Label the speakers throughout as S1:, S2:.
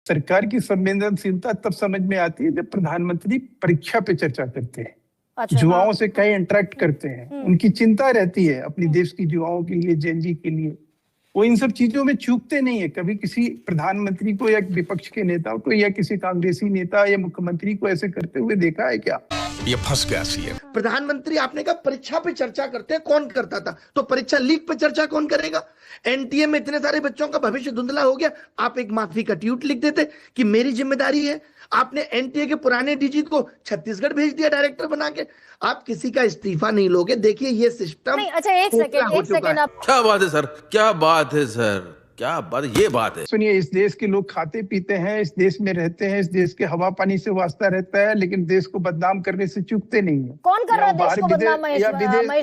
S1: सरकार की संवेदनशीलता तब समझ में आती है जब प्रधानमंत्री परीक्षा पे चर्चा करते हैं,
S2: अच्छा,
S1: युवाओं से कई इंटरेक्ट करते हैं, उनकी चिंता रहती है अपनी देश की युवाओं के लिए, जेनजी के लिए। वो इन सब चीजों में चूकते नहीं है। कभी किसी प्रधानमंत्री को या विपक्ष के नेता को या किसी कांग्रेसी नेता या मुख्यमंत्री को ऐसे करते हुए देखा है क्या?
S3: ये फंस गया सीएम।
S4: प्रधानमंत्री आपने कहा परीक्षा पे चर्चा करते हैं, कौन करता था? तो परीक्षा लीक पे चर्चा कौन करेगा? एनटीए में इतने सारे बच्चों का भविष्य धुंधला हो गया, आप एक माफी का ट्वीट लिख देते कि मेरी जिम्मेदारी है। आपने एनटीए के पुराने डीजी को छत्तीसगढ़ भेज दिया डायरेक्टर बना के। आप किसी का इस्तीफा नहीं लोगे। देखिए ये सिस्टम
S2: नहीं, अच्छा एक सेकंड आप
S3: क्या बात है सर, क्या बात है सर, क्या बात, ये बात है।
S1: सुनिए, इस देश के लोग खाते पीते हैं, इस देश में रहते हैं, इस देश के हवा पानी से वास्ता रहता है, लेकिन देश को बदनाम करने से चूकते नहीं है।
S2: कौन कर रहा है देश को बदनाम?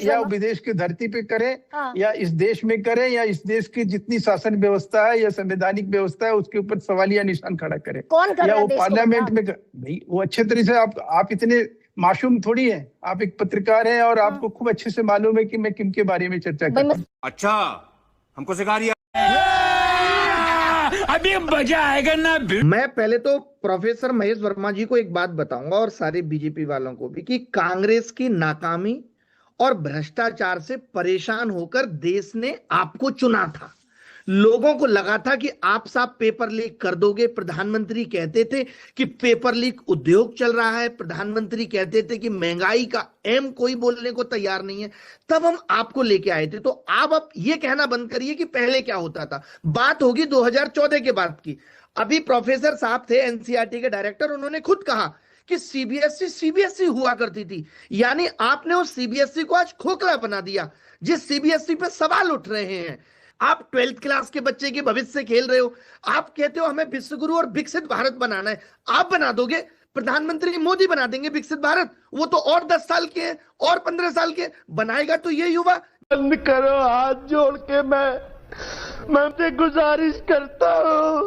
S1: या विदेश की धरती पे करें, या इस देश में करें, या इस देश की जितनी शासन व्यवस्था है या संवैधानिक व्यवस्था है उसके ऊपर सवालिया निशान खड़ा करें।
S2: कौन कर रहा है?
S1: वो पार्लियामेंट में नहीं, वो अच्छे तरह से आप इतने मासूम थोड़ी है, आप एक पत्रकार हैं और आपको खूब अच्छे से मालूम है कि मैं किन के बारे में चर्चा कर रहा हूं।
S5: अच्छा, हमको सिखा दिया।
S6: अभी मजा आएगा ना।
S4: मैं पहले तो प्रोफेसर महेश वर्मा जी को एक बात बताऊंगा और सारे बीजेपी वालों को भी कि कांग्रेस की नाकामी और भ्रष्टाचार से परेशान होकर देश ने आपको चुना था। लोगों को लगा था कि आप साहब पेपर लीक कर दोगे। प्रधानमंत्री कहते थे कि पेपर लीक उद्योग चल रहा है, प्रधानमंत्री कहते थे कि महंगाई का एम कोई बोलने को तैयार नहीं है। तब हम आपको लेके आए थे। तो आप ये कहना बंद करिए कि पहले क्या होता था। बात होगी 2014 के बाद की। अभी प्रोफेसर साहब थे एनसीईआरटी के डायरेक्टर, उन्होंने खुद कहा कि सीबीएसई हुआ करती थी, यानी आपने उस सीबीएसई को आज खोखला बना दिया। जिस सीबीएसई पे सवाल उठ रहे हैं, आप 12th क्लास के बच्चे के भविष्य से खेल रहे हो। आप कहते हो हमें विश्वगुरु और विकसित भारत बनाना है। आप बना दोगे, प्रधानमंत्री मोदी बना देंगे विकसित भारत। वो तो और 10 साल के हैं और 15 साल के, बनाएगा तो ये युवा।
S7: बंद करो, हाथ जोड़ के मैं गुजारिश करता हूँ।